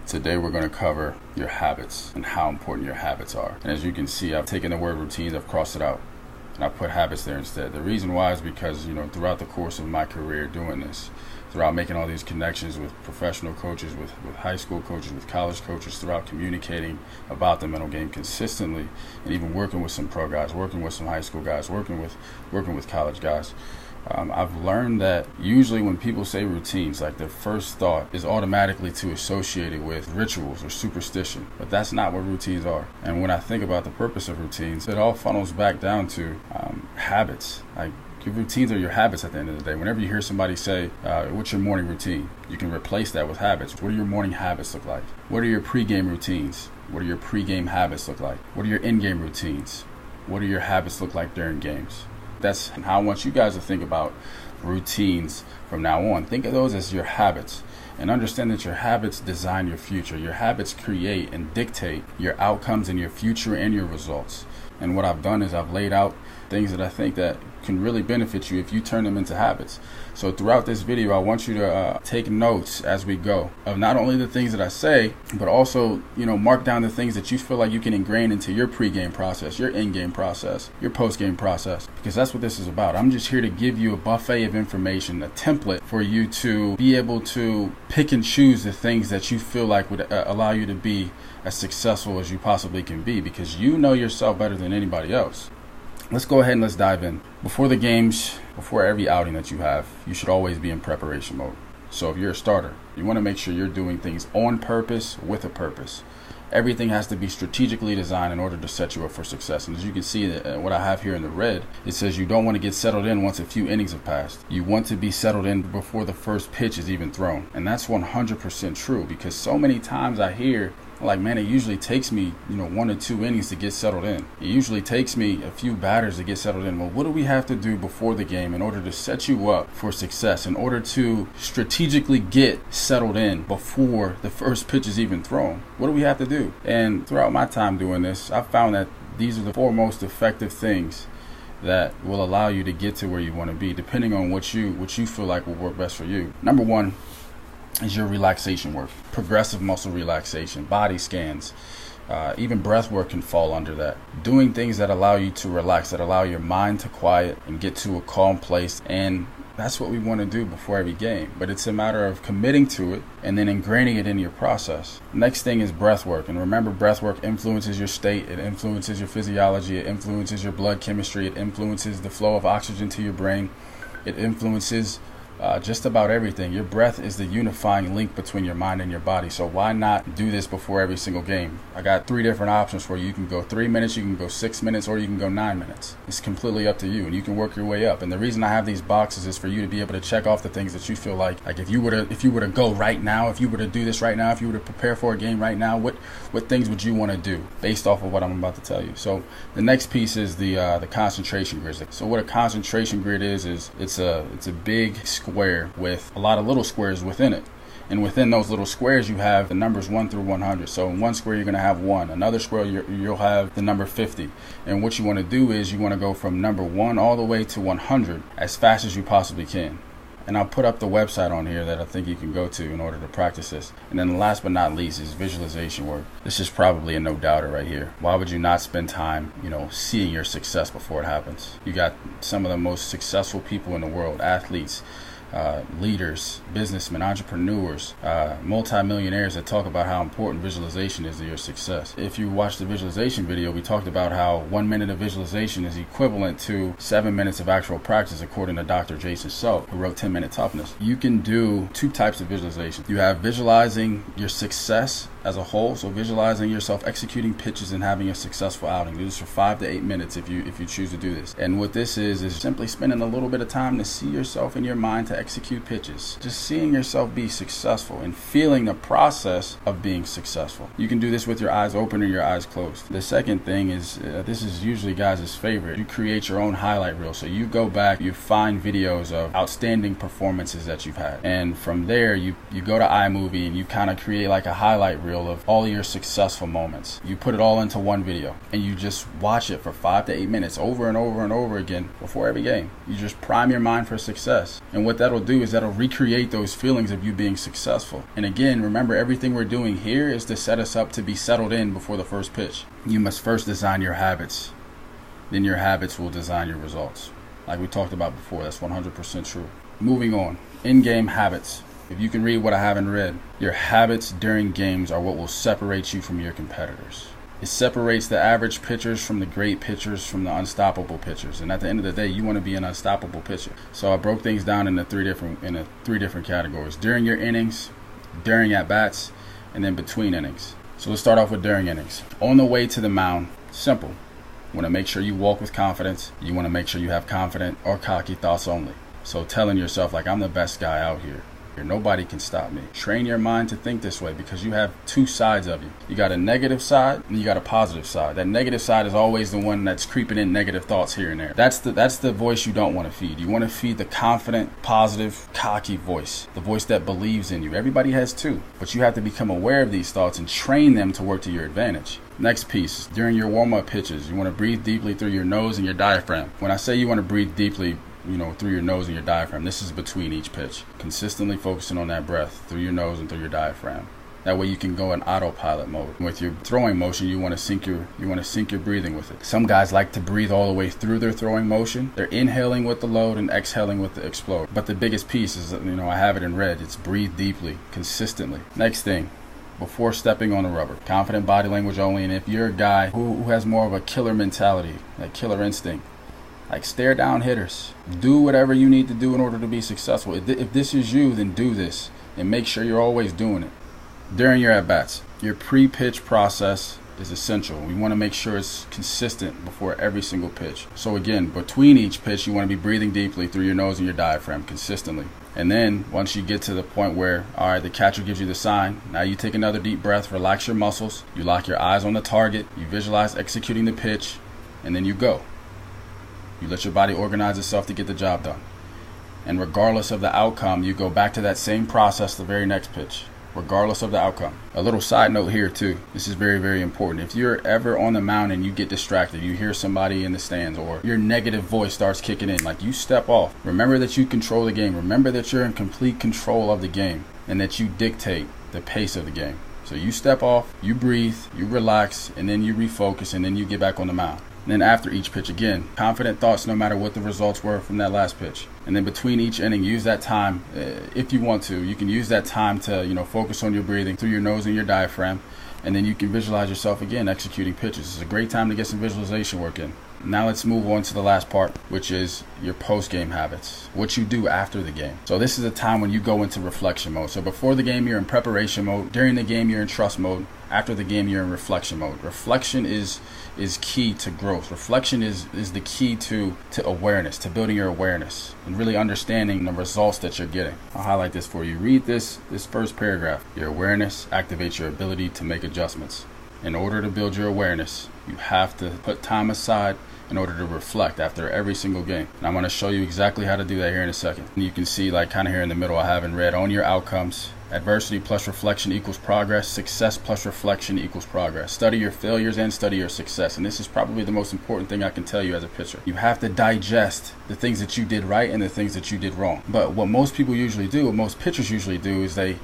Today we're going to cover your habits and how important your habits are. And as you can see, I've taken the word routines, I've crossed it out, and I put habits there instead. The reason why is because, throughout the course of my career doing this, throughout making all these connections with professional coaches, with high school coaches, with college coaches, throughout communicating about the mental game consistently, and even working with some pro guys, working with some high school guys, working with college guys, I've learned that usually when people say routines, like their first thought is automatically to associate it with rituals or superstition, but that's not what routines are. And when I think about the purpose of routines, it all funnels back down to habits. Like, your routines are your habits at the end of the day. Whenever you hear somebody say, what's your morning routine? You can replace that with habits. What do your morning habits look like? What are your pregame routines? What do your pregame habits look like? What are your in-game routines? What do your habits look like during games? That's how I want you guys to think about routines from now on. Think of those as your habits, and understand that your habits design your future. Your habits create and dictate your outcomes in your future and your results. And what I've done is I've laid out things that I think that can really benefit you if you turn them into habits. So throughout this video, I want you to take notes as we go of not only the things that I say, but also, mark down the things that you feel like you can ingrain into your pregame process, your in-game process, your post-game process, because that's what this is about. I'm just here to give you a buffet of information, a template for you to be able to pick and choose the things that you feel like would allow you to be as successful as you possibly can be, because you know yourself better than anybody else. Let's go ahead and let's dive in. Before the games, before every outing that you have, you should always be in preparation mode. So if you're a starter, you want to make sure you're doing things on purpose with a purpose. Everything has to be strategically designed in order to set you up for success. And as you can see, what I have here in the red, it says you don't want to get settled in once a few innings have passed. You want to be settled in before the first pitch is even thrown. And that's 100% true, because so many times I hear, like, man, it usually takes me, 1 or 2 innings to get settled in. It usually takes me a few batters to get settled in. Well, what do we have to do before the game in order to set you up for success, in order to strategically get settled in before the first pitch is even thrown? What do we have to do? And throughout my time doing this, I've found that these are the 4 most effective things that will allow you to get to where you want to be, depending on what you feel like will work best for you. Number 1 is your relaxation work. Progressive muscle relaxation, body scans, even breath work can fall under that. Doing things that allow you to relax, that allow your mind to quiet and get to a calm place. And that's what we want to do before every game. But it's a matter of committing to it and then ingraining it in your process. Next thing is breath work. And remember, breath work influences your state. It influences your physiology. It influences your blood chemistry. It influences the flow of oxygen to your brain. It influences just about everything. Your breath is the unifying link between your mind and your body. So why not do this before every single game? I got 3 different options for you. You can go 3 minutes, you can go 6 minutes, or you can go 9 minutes. It's completely up to you, and you can work your way up. And the reason I have these boxes is for you to be able to check off the things that you feel like if you were to go right now, if you were to do this right now, if you were to prepare for a game right now, what things would you want to do based off of what I'm about to tell you? So the next piece is the concentration grid. So what a concentration grid is it's a big square with a lot of little squares within it. And within those little squares, you have the numbers 1 through 100. So in one square, you're going to have 1. Another square, you'll have the number 50. And what you want to do is you want to go from number 1 all the way to 100 as fast as you possibly can. And I'll put up the website on here that I think you can go to in order to practice this. And then last but not least is visualization work. This is probably a no-doubter right here. Why would you not spend time, seeing your success before it happens? You got some of the most successful people in the world, athletes, leaders, businessmen, entrepreneurs, multimillionaires that talk about how important visualization is to your success. If you watch the visualization video, we talked about how 1 minute of visualization is equivalent to 7 minutes of actual practice, according to Dr. Jason Self, who wrote 10-Minute Toughness. You can do 2 types of visualization. You have visualizing your success as a whole, so visualizing yourself executing pitches and having a successful outing. Do this for 5 to 8 minutes if you choose to do this. And what this is simply spending a little bit of time to see yourself in your mind to execute pitches. Just seeing yourself be successful and feeling the process of being successful. You can do this with your eyes open or your eyes closed. The second thing is, this is usually guys' favorite. You create your own highlight reel. So you go back, you find videos of outstanding performances that you've had. And from there, you go to iMovie and you kind of create like a highlight reel reel of all of your successful moments. You put it all into one video and you just watch it for 5 to 8 minutes over and over and over again before every game. You just prime your mind for success. And what that'll do is that'll recreate those feelings of you being successful. And again, remember, everything we're doing here is to set us up to be settled in before the first pitch. You must first design your habits. Then your habits will design your results. Like we talked about before, that's 100% true. Moving on, in-game habits. If you can read what I haven't read, your habits during games are what will separate you from your competitors. It separates the average pitchers from the great pitchers from the unstoppable pitchers. And at the end of the day, you want to be an unstoppable pitcher. So I broke things down into three different categories: during your innings, during at-bats, and then between innings. So let's start off with during innings. On the way to the mound, simple. You want to make sure you walk with confidence. You want to make sure you have confident or cocky thoughts only. So telling yourself, like, I'm the best guy out here. Nobody can stop me. Train your mind to think this way, because you have two sides of you. You got a negative side and you got a positive side. That negative side is always the one that's creeping in negative thoughts here and there. That's the voice you don't want to feed. You want to feed the confident, positive, cocky voice. The voice that believes in you. Everybody has two, but you have to become aware of these thoughts and train them to work to your advantage. Next piece, during your warm-up pitches, you want to breathe deeply through your nose and your diaphragm. When I say you want to breathe deeply, through your nose and your diaphragm, this is between each pitch. Consistently focusing on that breath through your nose and through your diaphragm. That way you can go in autopilot mode. With your throwing motion, you want to sync your breathing with it. Some guys like to breathe all the way through their throwing motion. They're inhaling with the load and exhaling with the explode. But the biggest piece is, I have it in red. It's breathe deeply, consistently. Next thing, before stepping on the rubber, confident body language only. And if you're a guy who has more of a killer mentality, like killer instinct, like stare down hitters. Do whatever you need to do in order to be successful. If this is you, then do this and make sure you're always doing it. During your at-bats, your pre-pitch process is essential. We want to make sure it's consistent before every single pitch. So again, between each pitch, you want to be breathing deeply through your nose and your diaphragm consistently. And then once you get to the point where, all right, the catcher gives you the sign, now you take another deep breath, relax your muscles, you lock your eyes on the target, you visualize executing the pitch, and then you go. You let your body organize itself to get the job done. And regardless of the outcome, you go back to that same process the very next pitch, regardless of the outcome. A little side note here too. This is very, very important. If you're ever on the mound and you get distracted, you hear somebody in the stands, or your negative voice starts kicking in, like, you step off. Remember that you control the game. Remember that you're in complete control of the game and that you dictate the pace of the game. So you step off, you breathe, you relax, and then you refocus, and then you get back on the mound. And then after each pitch, again, confident thoughts no matter what the results were from that last pitch. And then between each inning, use that time, if you want to, you can use that time to, focus on your breathing through your nose and your diaphragm. And then you can visualize yourself again executing pitches. It's a great time to get some visualization work in. Now let's move on to the last part, which is your post-game habits, what you do after the game. So this is a time when you go into reflection mode. So before the game, you're in preparation mode. During the game, you're in trust mode. After the game, you're in reflection mode. Reflection is key to growth. Reflection is the key to awareness, to building your awareness and really understanding the results that you're getting. I'll highlight this for you. Read this first paragraph. Your awareness activates your ability to make adjustments. In order to build your awareness, you have to put time aside in order to reflect after every single game. And I'm going to show you exactly how to do that here in a second. And you can see, like, kind of here in the middle, I have in red, own your outcomes. Adversity plus reflection equals progress. Success plus reflection equals progress. Study your failures and study your success. And this is probably the most important thing I can tell you as a pitcher. You have to digest the things that you did right and the things that you did wrong. But what most people usually do, what most pitchers usually do, is they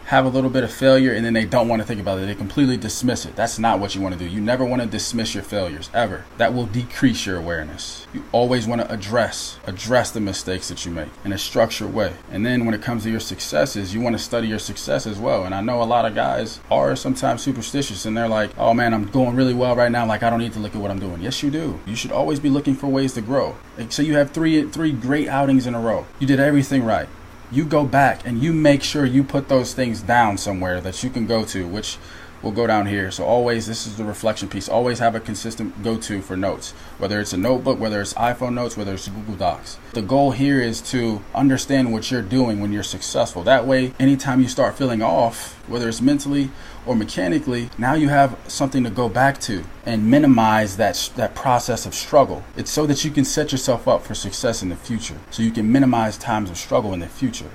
have a little bit of failure and then they don't want to think about it. They completely dismiss it. That's not what you want to do. You never want to dismiss your failures, ever. That will decrease your awareness. You always want to address the mistakes that you make in a structured way. And then when it comes to your successes, you want to study your success as well. And I know a lot of guys are sometimes superstitious and they're like, oh man, I'm going really well right now. Like, I don't need to look at what I'm doing. Yes, you do. You should always be looking for ways to grow. So you have three great outings in a row. You did everything right. You go back and you make sure you put those things down somewhere that you can go to, which will go down here. So always, this is the reflection piece. Always have a consistent go-to for notes, whether it's a notebook, whether it's iPhone notes, whether it's Google Docs. The goal here is to understand what you're doing when you're successful. That way, anytime you start feeling off, whether it's mentally or mechanically, now you have something to go back to and minimize that process of struggle. It's so that you can set yourself up for success in the future. So you can minimize times of struggle in the future.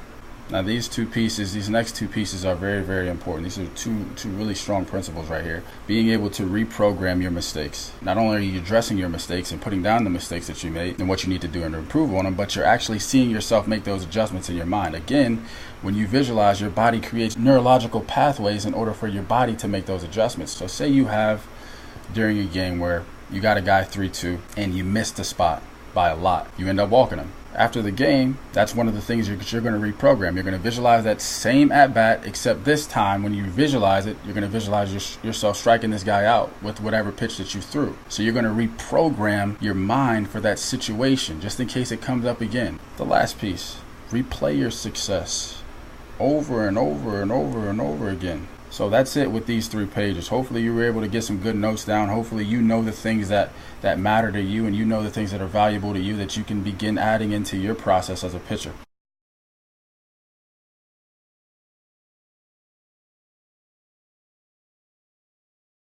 Now these next two pieces are very, very important. These are two really strong principles right here. Being able to reprogram your mistakes. Not only are you addressing your mistakes and putting down the mistakes that you made and what you need to do and improve on them, but you're actually seeing yourself make those adjustments in your mind. Again, when you visualize, your body creates neurological pathways in order for your body to make those adjustments. So say you have during a game where you got a guy 3-2 and you missed the spot by a lot. You end up walking him. After the game, that's one of the things you're going to reprogram. You're going to visualize that same at-bat, except this time when you visualize it, you're going to visualize yourself striking this guy out with whatever pitch that you threw. So you're going to reprogram your mind for that situation, just in case it comes up again. The last piece, replay your success over and over and over and over again. So that's it with these 3 pages. Hopefully you were able to get some good notes down. Hopefully you know the things that matter to you, and you know the things that are valuable to you that you can begin adding into your process as a pitcher.